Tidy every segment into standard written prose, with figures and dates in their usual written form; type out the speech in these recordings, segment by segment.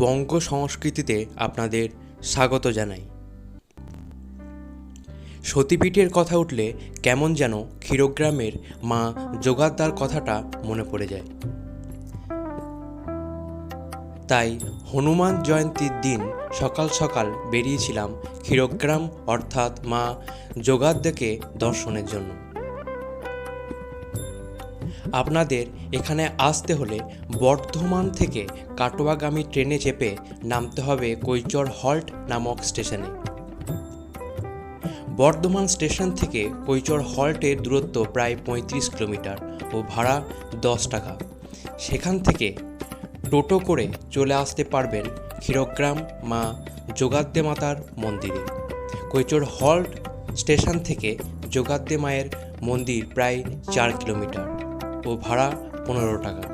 বঙ্গ সংস্কৃতিতে আপনাদের স্বাগত জানাই। সতীপীঠের কথা উঠলে কেমন যেন ক্ষীরগ্রামের মা যোগাদ্দার কথাটা মনে পড়ে যায়। তাই হনুমান জয়ন্তীর দিন সকাল সকাল বেরিয়েছিলাম ক্ষীরগ্রাম অর্থাৎ মা যোগাদ্দাকে দর্শনের জন্য। আপনাদের এখানে আসতে হলে বর্ধমান থেকে কাটোয়াগামী ট্রেনে চেপে নামতে হবে কৈচর হল্ট নামক স্টেশনে। বর্ধমান স্টেশন থেকে কৈচর হল্টের দূরত্ব প্রায় 35 কিলোমিটার ও ভাড়া 10 টাকা। সেখান থেকে টোটো করে চলে আসতে পারবেন ক্ষীরগ্রাম মা যোগাদ্দে মাতার মন্দিরে। কৈচর হল্ট স্টেশন থেকে যোগাদ্দে মায়ের মন্দির প্রায় 4 কিলোমিটার ও ভাড়া 15 টাকা।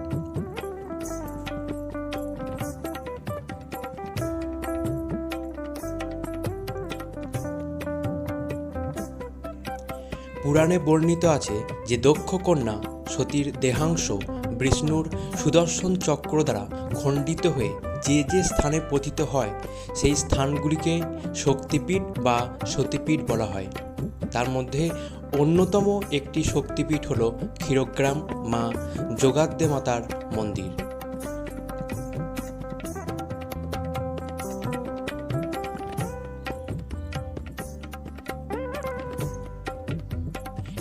পুরাণে বর্ণিত আছে যে দক্ষ কন্যা সতীর দেহাংশ বিষ্ণুর সুদর্শন চক্র দ্বারা খণ্ডিত হয়ে যে যে স্থানে পতিত হয় সেই স্থানগুলিকে শক্তিপীঠ বা সতীপীঠ বলা হয়। তার মধ্যে অন্যতম একটি শক্তিপীঠ হল ক্ষীরগ্রাম মা যোগাদ্দে মাতার মন্দির।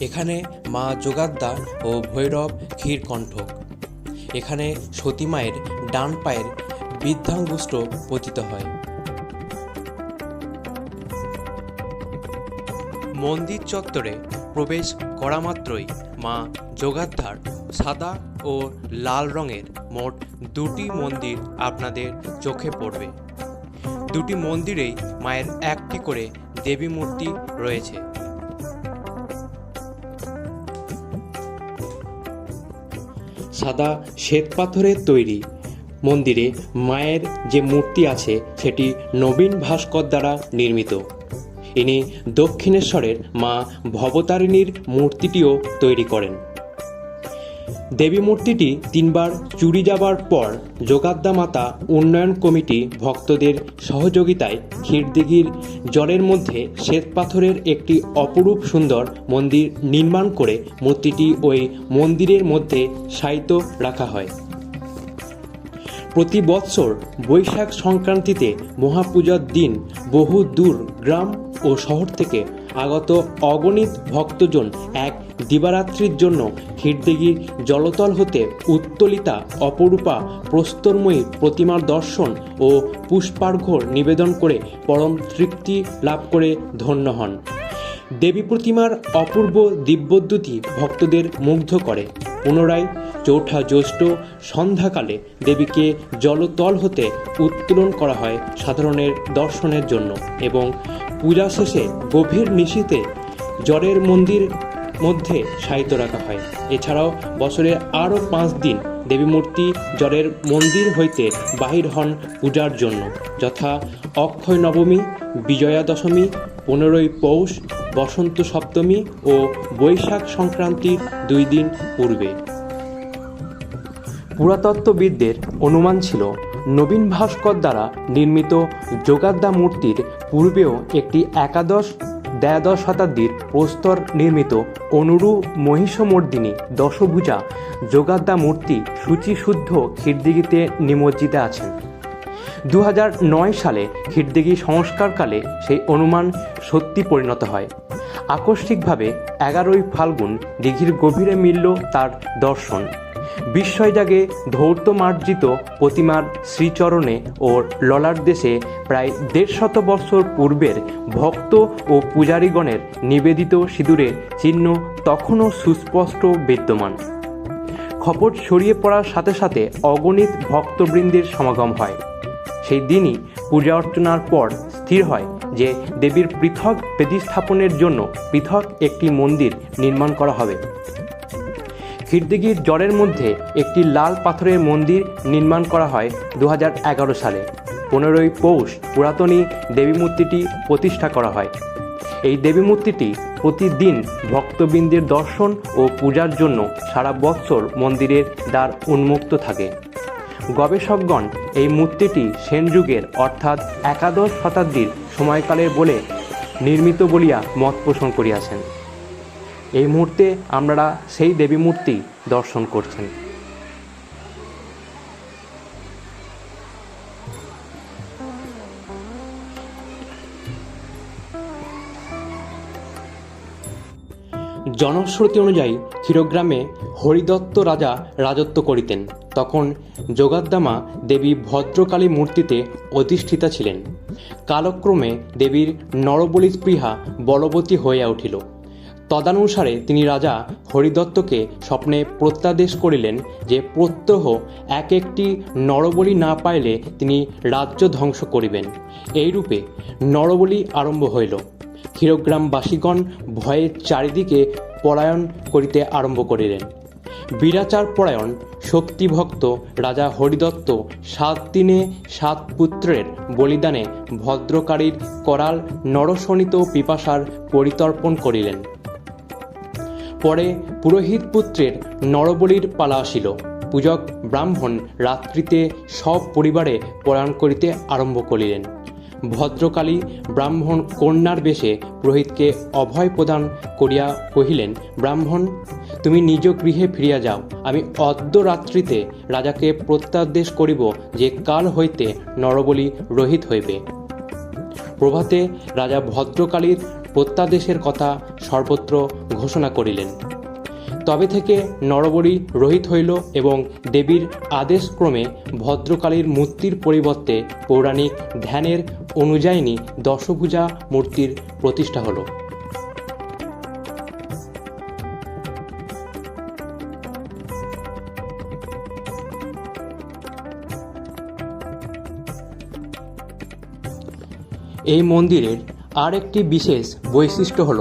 এখানে মা যোগাদ্দা ও ভৈরব ক্ষীরকণ্ঠক। এখানে সতী মায়ের ডান পায়ের বৃদ্ধাঙ্গুষ্ঠ পতিত হয়। মন্দির চত্বরে প্রবেশ করা মাত্রই মা যোগাদ্দার সাদা ও লাল রঙের মোট 2টি মন্দির আপনাদের চোখে পড়বে। 2টি মন্দিরেই মায়ের একটি করে দেবী মূর্তি রয়েছে। সাদা শ্বেতপাথরের তৈরি মন্দিরে মায়ের যে মূর্তি আছে সেটি নবীন ভাস্কর দ্বারা নির্মিত। ইনি দক্ষিণেশ্বরের মা ভবতারিণীর মূর্তিটিও তৈরি করেন। দেবী মূর্তিটি 3বার চুরি যাবার পর যোগাদ্দা মাতা উন্নয়ন কমিটি ভক্তদের সহযোগিতায় ক্ষীরদিঘির জলের মধ্যে শ্বেতপাথরের একটি অপরূপ সুন্দর মন্দির নির্মাণ করে মূর্তিটি ওই মন্দিরের মধ্যে শায়িত রাখা হয়। প্রতি বৎসর বৈশাখ সংক্রান্তিতে মহাপূজার দিন বহু দূর গ্রাম ও শহর থেকে আগত অগণিত ভক্তজন এক দিবারাত্রির জন্য ক্ষীরদিঘির জলতল হতে উত্তোলিতা অপরূপা প্রস্তরময়ী প্রতিমার দর্শন ও পুষ্পার্ঘ্য নিবেদন করে পরম তৃপ্তি লাভ করে ধন্য হন। দেবী প্রতিমার অপূর্ব দিব্যদ্যুতি ভক্তদের মুগ্ধ করে। পুনরায় 4ঠা জ্যৈষ্ঠ সন্ধ্যাকালে দেবীকে জলতল হতে উত্তোলন করা হয় সাধারণের দর্শনের জন্য এবং পূজা শেষে গভীর নিশীথে জলের মন্দির মধ্যে শায়িত রাখা হয়। এছাড়াও বছরের আরও 5 দিন দেবী মূর্তি জলের মন্দির হইতে বাহির হন পূজার জন্য, যথা অক্ষয় নবমী, বিজয়া দশমী, 15ই পৌষ, বসন্ত সপ্তমী ও বৈশাখ সংক্রান্তির 2 দিন পূর্বে। পুরাতত্ত্ববিদদের অনুমান ছিল নবীন ভাস্কর দ্বারা নির্মিত যোগাদ্দা মূর্তির পূর্বেও একটি দ্বাদশ শতাব্দীর প্রস্তর নির্মিত অনুরূপ মহিষমর্দিনী দশভুজা যোগাদ্দা মূর্তি শুচিশুদ্ধ ক্ষীরদিঘিতে নিমজ্জিত আছেন। 2009 সালে ক্ষীরদিঘি সংস্কারকালে সেই অনুমান সত্যি পরিণত হয়। আকস্মিকভাবে 11ই ফাল্গুন দিঘির গভীরে মিলল তার দর্শন। বিস্ময় জাগে ধৌতমার্জিত প্রতিমার শ্রীচরণে ও ললাট দেশে প্রায় 150 বৎসর পূর্বের ভক্ত ও পূজারীগণের নিবেদিত সিঁদুরের চিহ্ন তখনও সুস্পষ্ট বিদ্যমান। খবর ছড়িয়ে পড়ার সাথে সাথে অগণিত ভক্তবৃন্দের সমাগম হয়। সেই দিনই পূজা অর্চনার পর স্থির হয় যে দেবীর পৃথক বেদী স্থাপনের জন্য পৃথক একটি মন্দির নির্মাণ করা হবে। ক্ষীরদিঘির জলের মধ্যে একটি লাল পাথরের মন্দির নির্মাণ করা হয় 2011 সালে। 15ই পৌষ পুরাতনী দেবী মূর্তিটি প্রতিষ্ঠা করা হয়। এই দেবী মূর্তিটি প্রতিদিন ভক্তবৃন্দের দর্শন ও পূজার জন্য সারা বৎসর মন্দিরের দ্বার উন্মুক্ত থাকে। গবেষকগণ এই মূর্তিটি সেন যুগের অর্থাৎ একাদশ শতাব্দীর সময়কালের বলে নির্মিত বলিয়া মত পোষণ করিয়াছেন। এই মুহূর্তে আপনারা সেই দেবী মূর্তি দর্শন করছেন। জনশ্রুতি অনুযায়ী ক্ষীরগ্রামে হরিদত্ত রাজা রাজত্ব করিতেন। তখন যোগাদ্দামা দেবী ভদ্রকালী মূর্তিতে অধিষ্ঠিতা ছিলেন। কালক্রমে দেবীর নরবলি স্পৃহা বলবতী হইয়া উঠিল। তদানুসারে তিনি রাজা হরিদত্তকে স্বপ্নে প্রত্যাদেশ করিলেন যে প্রত্যহ এক একটি নরবলি না পাইলে তিনি রাজ্য ধ্বংস করিবেন। এইরূপে নরবলি আরম্ভ হইল। ক্ষীরগ্রামবাসীগণ ভয়ে চারিদিকে পলায়ন করিতে আরম্ভ করিলেন। বীরাচার পরায়ণ শক্তিভক্ত রাজা হরিদত্ত 7 দিনে 7 পুত্রের বলিদানে ভদ্রকালীর করাল নরশোণিত পিপাসার পরিতর্পণ করিলেন। পরে পুরোহিত পুত্রের নরবলির পালা আসিল। পূজক ব্রাহ্মণ রাত্রিতে সব পরিবারে পলায়ন করিতে আরম্ভ করিলেন। ভদ্রকালী ব্রাহ্মণ কন্যার বেশে পুরোহিতকে অভয় প্রদান করিয়া কহিলেন, ব্রাহ্মণ, তুমি নিজ গৃহে ফিরিয়া যাও। আমি অদ্য রাত্রিতে রাজাকে প্রত্যাদেশ করিব যে কাল হইতে নরবলি রহিত হইবে। প্রভাতে রাজা ভদ্রকালীর প্রত্যাদেশের কথা সর্বত্র ঘোষণা করিলেন। তবে থেকে নরবলি রহিত হইল এবং দেবীর আদেশক্রমে ভদ্রকালীর মূর্তির পরিবর্তে পৌরাণিক ধ্যানের অনুযায়ী দশভুজা মূর্তির প্রতিষ্ঠা হল। এই মন্দিরের আর একটি বিশেষ বৈশিষ্ট্য হল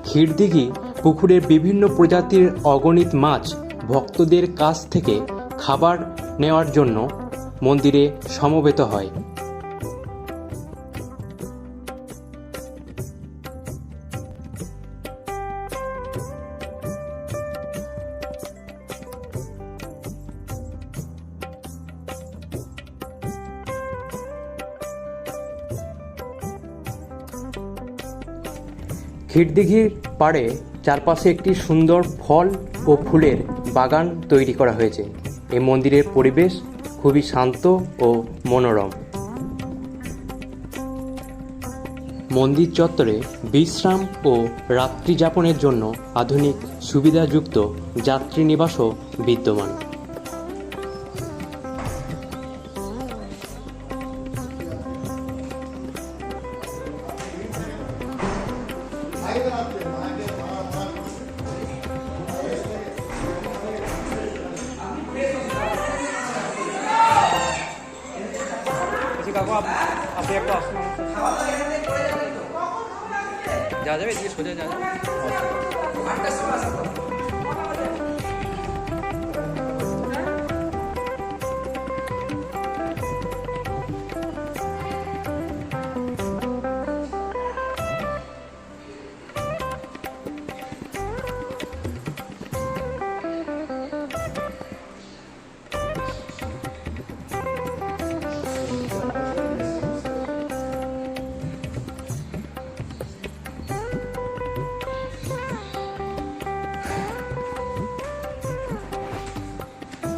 ক্ষীরদিঘি পুকুরের বিভিন্ন প্রজাতির অগণিত মাছ ভক্তদের কাছ থেকে খাবার নেওয়ার জন্য মন্দিরে সমবেত হয়। ক্ষীরদিঘির পাড়ে চারপাশে একটি সুন্দর ফল ও ফুলের বাগান তৈরি করা হয়েছে। এই মন্দিরের পরিবেশ খুবই শান্ত ও মনোরম। মন্দির চত্বরে বিশ্রাম ও রাত্রি যাপনের জন্য আধুনিক সুবিধাযুক্ত যাত্রী নিবাসও বিদ্যমান। আপনি একটা আসুন, যা যাবে এদিকে সোজা যা যাবে।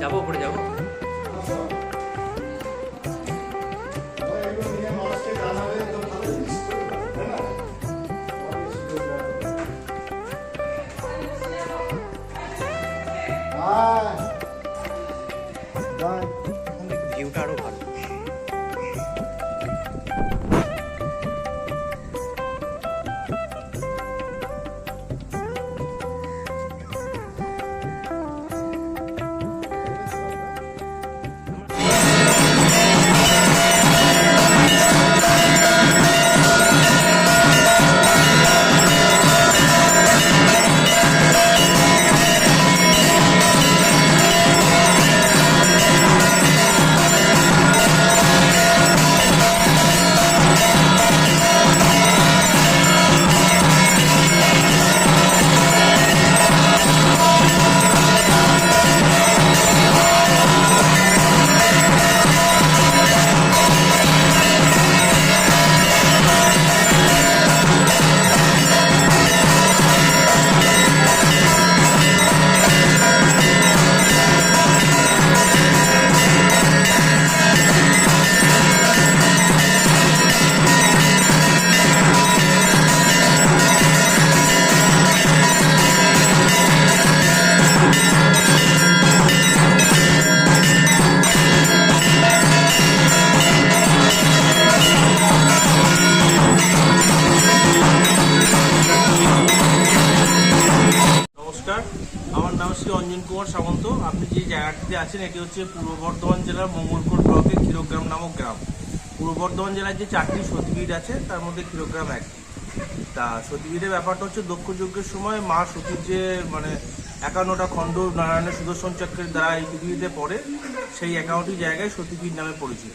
যাবো উপরে যাবো। ভিউটা আরো ভালো। পাচ্ছেন এটি হচ্ছে পূর্ব বর্ধমান জেলার মঙ্গলকোট ব্লকের ক্ষীরগ্রাম নামক গ্রাম। পূর্ব বর্ধমান জেলায় যে 4টি সতীপীঠ আছে তার মধ্যে ক্ষীরগ্রাম একটি। তা সতীপীঠের ব্যাপারটা হচ্ছে দক্ষ যজ্ঞের সময় মা সতীর যে 51টা খণ্ড নারায়ণের সুদর্শন চক্রের দ্বারা এই পৃথিবীতে পড়ে, সেই 51টি জায়গায় সতীপীঠ নামে পরিচিত।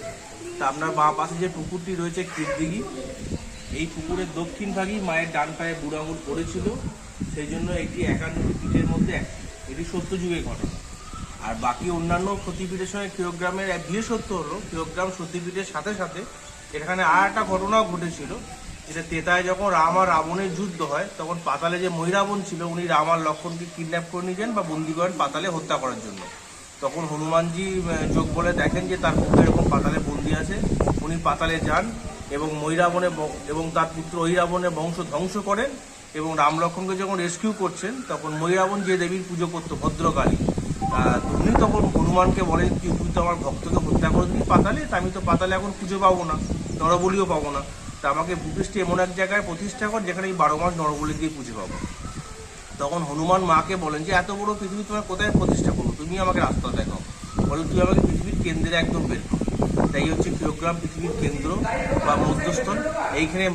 তা আপনার বাঁ পাশে যে পুকুরটি রয়েছে ক্ষীরদিঘি, এই পুকুরের দক্ষিণ ভাগেই মায়ের ডান পায়ে বুড়ো আঙুল পড়েছিল, সেই জন্য এটি 51টি পীঠের মধ্যে একটি। এটি সত্যযুগের ঘটনা। আর বাকি অন্যান্য সতীপীঠের সঙ্গে ক্ষীরগ্রামের এক বিশেষত্ব হলো ক্ষীরগ্রাম সতীপীঠের সাথে সাথে এখানে আর একটা ঘটনাও ঘটেছিল, যেটা তেতায় যখন রাম আর রাবণের যুদ্ধ হয় তখন পাতালে যে মহিরাবণ ছিল উনি রাম আর লক্ষ্মণকে কিডন্যাপ করে নিয়ে যান বা বন্দি করেন পাতালে হত্যা করার জন্য। তখন হনুমানজি যোগ বলে দেখেন যে তার পুত্র এরকম পাতালে বন্দি আছে, উনি পাতালে যান এবং মহিরাবণের এবং তার পুত্র ঐরাবণের বংশ ধ্বংস করেন। এবং রাম লক্ষ্মণকে যখন রেস্কিউ করছেন তখন মহিরাবণ যে দেবীর পুজো করতো ভদ্রকালী, উনি তখন হনুমানকে বলেন কি তুই তো আমার ভক্তকে হত্যা করে দিবি পাতালে, তা আমি তো পাতালে এখন পুজো পাবো না, নরবলিও পাবো না, তা আমাকে ভূপৃষ্ঠে এমন এক জায়গায় প্রতিষ্ঠা কর যেখানে এই 12 মাস নরবলি দিয়ে পুজো পাবো। তখন হনুমান মাকে বলেন যে এত বড় পৃথিবী তোমার কোথায় প্রতিষ্ঠা করবো, তুমি আমাকে রাস্তা দেখাও, বলে তুই আমাকে পৃথিবীর কেন্দ্রে একদম বের করো। তাই হচ্ছে ক্ষীরগ্রাম পৃথিবীর কেন্দ্র বা মধ্যস্থল। এইখানে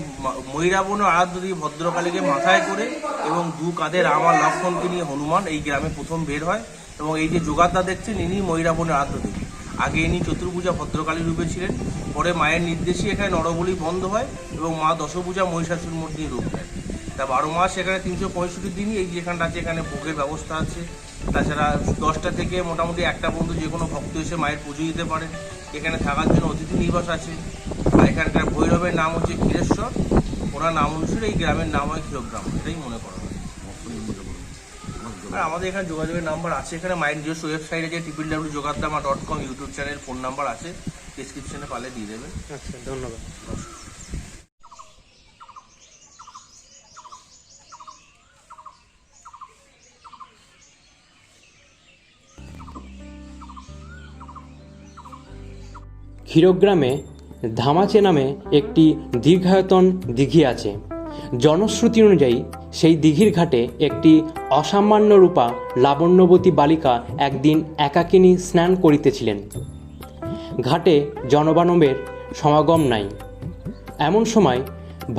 মহিরাবণ আরাধ্য দেবী ভদ্রকালীকে মাথায় করে এবং দু কাঁধে রাম আর লক্ষ্মণকে নিয়ে হনুমান এই গ্রামে প্রথম বের হয়। এবং এই যে যোগাদ্দা দেখছেন ইনি মহিরাবণের আরাধ্য দেবী। আগে ইনি চতুর্ভুজা ভদ্রকালী রূপে ছিলেন, পরে মায়ের নির্দেশে এখানে নরবলি বন্ধ হয় এবং মা দশভুজা মহিষাসুর মূর্তির রূপ নেয়। তা 12 মাস এখানে 365 দিনই এই যেখানটা আছে এখানে ভোগের ব্যবস্থা আছে। তাছাড়া 10টা থেকে মোটামুটি 1টা পর্যন্ত যে কোনো ভক্ত এসে মায়ের পুজো দিতে পারে। এখানে থাকার জন্য অতিথি নিবাস আছে। আর এখানকার ভৈরবের নাম হচ্ছে ক্ষীরেশ্বর, ওনার নাম অনুসারে এই গ্রামের নাম হয় ক্ষীরগ্রাম, এটাই মনে করা হয়। আর আমাদের এখানে যোগাযোগের নাম্বার আছে, এখানে মায়ের নিজস্ব ওয়েবসাইট আছে www.jogadama.com, YouTube channel, phone number আছে, ডিসক্রিপশনে পালে দিয়ে দেবেন। আচ্ছা, ধন্যবাদ। ক্ষীরগ্রামে ধামাচে নামে একটি দীর্ঘায়তন দিঘি আছে। জনশ্রুতি অনুযায়ী সেই দিঘির ঘাটে একটি অসামান্য রূপা লাবণ্যবতী বালিকা একদিন একাকিনী স্নান করিতেছিলেন। ঘাটে জনবানবের সমাগম নাই। এমন সময়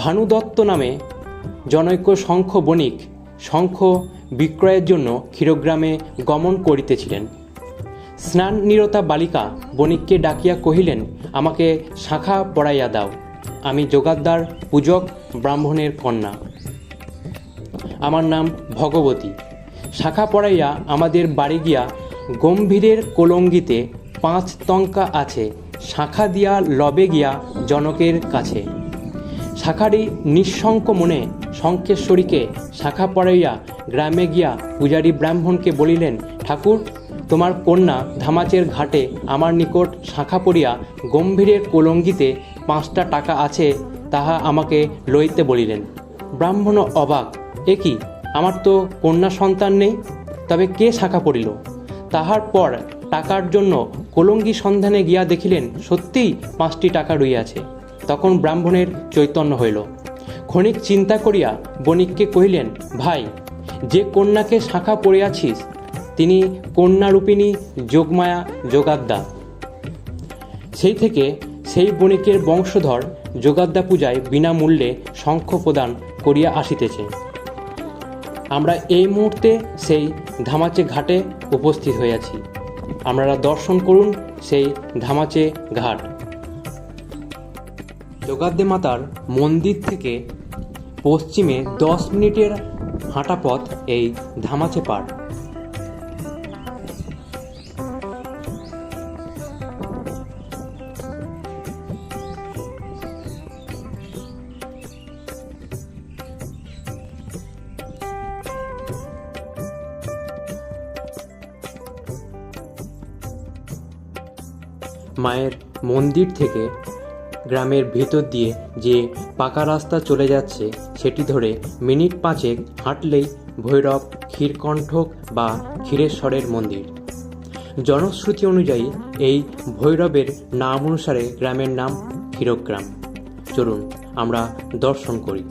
ভানুদত্ত নামে জনৈক শঙ্খ বণিক শঙ্খ বিক্রয়ের জন্য ক্ষীরগ্রামে গমন করিতেছিলেন। স্নান নিরতা বালিকা বণিককে ডাকিয়া কহিলেন, আমাকে শাখা পড়াইয়া দাও, আমি যোগাদ্দার পূজক ব্রাহ্মণের কন্যা, আমার নাম ভগবতী। শাখা পড়াইয়া আমাদের বাড়ি গিয়া গম্ভীরের কোলঙ্গিতে 5 টঙ্কা আছে, শাখা দিয়া লবে গিয়া জনকের কাছে। শাখারি নিঃশঙ্ক মনে শঙ্কেশ্বরীকে শাখা পড়াইয়া গ্রামে গিয়া পূজারী ব্রাহ্মণকে বলিলেন, ঠাকুর তোমার কন্যা ধামাচের ঘাটে আমার নিকট শাখা পড়িয়া গম্ভীরের কোলঙ্গিতে 5টা টাকা আছে, তাহা আমাকে লইতে বলিলেন। ব্রাহ্মণ অবাক, এ কি, আমার তো কন্যা সন্তান নেই, তবে কে শাখা পড়িল? তাহার পর টাকার জন্য কোলঙ্গি সন্ধানে গিয়া দেখিলেন সত্যিই 5টি টাকা রইয়াছে। তখন ব্রাহ্মণের চৈতন্য হইল। ক্ষণিক চিন্তা করিয়া বণিককে কহিলেন, ভাই, যে কন্যাকে শাখা পড়িয়াছিস তিনি কন্যারূপিণী যোগমায়া যোগাদ্দা। সেই থেকে সেই বণিকের বংশধর যোগাদ্দা পূজায় বিনামূল্যে শঙ্খ প্রদান করিয়া আসিতেছে। আমরা এই মুহূর্তে সেই ধামাচে ঘাটে উপস্থিত হইয়াছি। আপনারা দর্শন করুন সেই ধামাচে ঘাট। যোগাদ্দা মাতার মন্দির থেকে পশ্চিমে 10 মিনিটের হাঁটা পথ এই ধামাচে পাড়। মায়ের মন্দির থেকে গ্রামের ভিতর দিয়ে যে পাকা রাস্তা চলে যাচ্ছে সেটি ধরে মিনিট 5 হাঁটলেই ভৈরব ক্ষীরকণ্ঠক বা ক্ষীরেশ্বরের মন্দির। জনশ্রুতি অনুযায়ী এই ভৈরবের নাম অনুসারে গ্রামের নাম ক্ষীরগ্রাম। চলুন আমরা দর্শন করি।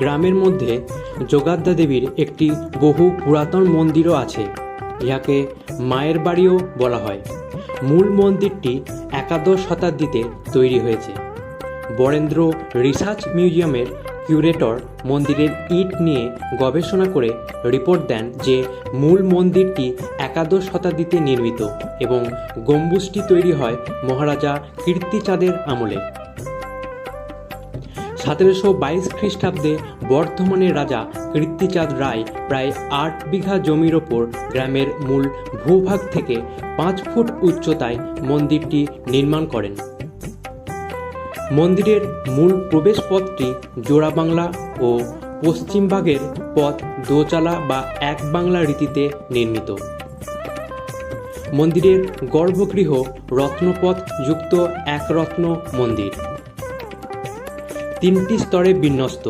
গ্রামের মধ্যে যোগাদ্দা দেবীর একটি বহু পুরাতন মন্দিরও আছে। ইহাকে মায়ের বাড়িও বলা হয়। মূল মন্দিরটি একাদশ শতাব্দীতে তৈরি হয়েছে। বরেন্দ্র রিসার্চ মিউজিয়ামের কিউরেটর মন্দিরের ইট নিয়ে গবেষণা করে রিপোর্ট দেন যে মূল মন্দিরটি একাদশ শতাব্দীতে নির্মিত এবং গম্বুজটি তৈরি হয় মহারাজা কীর্তিচাঁদের আমলে। 1722 খ্রিস্টাব্দে বর্ধমানের রাজা কীর্তিচাঁদ রায় প্রায় 8 বিঘা জমির ওপর গ্রামের মূল ভূভাগ থেকে 5 ফুট উচ্চতায় মন্দিরটি নির্মাণ করেন। মন্দিরের মূল প্রবেশপথটি জোড়া বাংলা ও পশ্চিমভাগের পথ দোচালা বা এক বাংলা রীতিতে নির্মিত। মন্দিরের গর্ভগৃহ রত্নপথ যুক্ত এক রত্ন মন্দির। 3টি স্তরে বিন্যস্ত।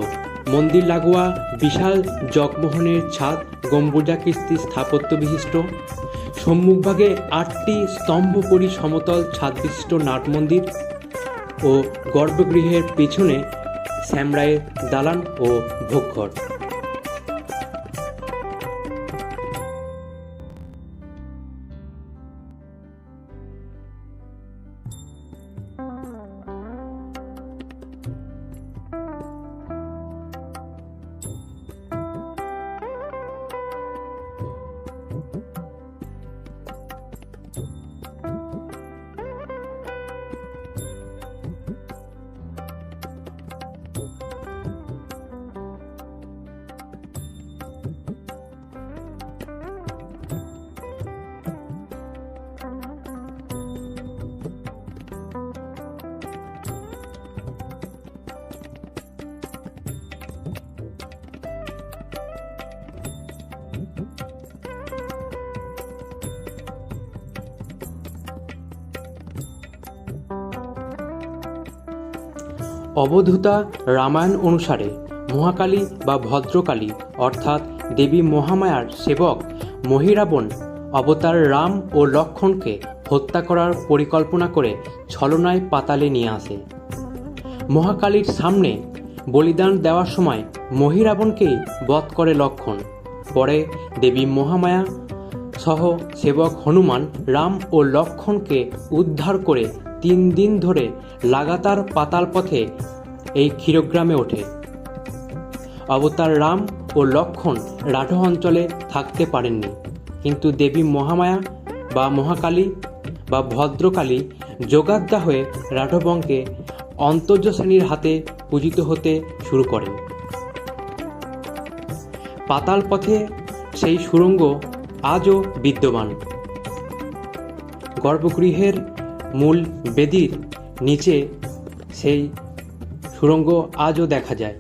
মন্দির লাগোয়া বিশাল জগমোহনের ছাদ গম্বুজাকৃতি স্থাপত্য বিশিষ্ট। সম্মুখভাগে 8টি স্তম্ভপরি সমতল ছাদ বিশিষ্ট নাট মন্দির ও গর্ভগৃহের পেছনে শ্যামরায়ের দালান ও ভোগঘর। অবধূতা রামায়ণ অনুসারে মহাকালী বা ভদ্রকালী অর্থাৎ দেবী মহামায়ার সেবক মহিরাবণ অবতার রাম ও লক্ষ্মণকে হত্যা করার পরিকল্পনা করে ছলনায় পাতালে নিয়ে আসে। মহাকালীর সামনে বলিদান দেওয়ার সময় মহিরাবণকেই বধ করে লক্ষ্মণ। পরে দেবী মহামায়া সহ সেবক হনুমান রাম ও লক্ষ্মণকে উদ্ধার করে 3 দিন ধরে লাগাতার পাতাল পথে এই ক্ষীরগ্রামে ওঠে। অবতার রাম ও লক্ষ্মণ রাঢ় অঞ্চলে থাকতে পারেননি, কিন্তু দেবী মহামায়া বা মহাকালী বা ভদ্রকালী যোগাদ্দা হয়ে রাঢ়বঙ্গে অন্তর্য শ্রেণীর হাতে পূজিত হতে শুরু করেন। পাতাল পথে সেই সুড়ঙ্গ আজও বিদ্যমান। গর্ভগৃহের মূল বেদির নিচে সেই সুড়ঙ্গ আজও দেখা যায়।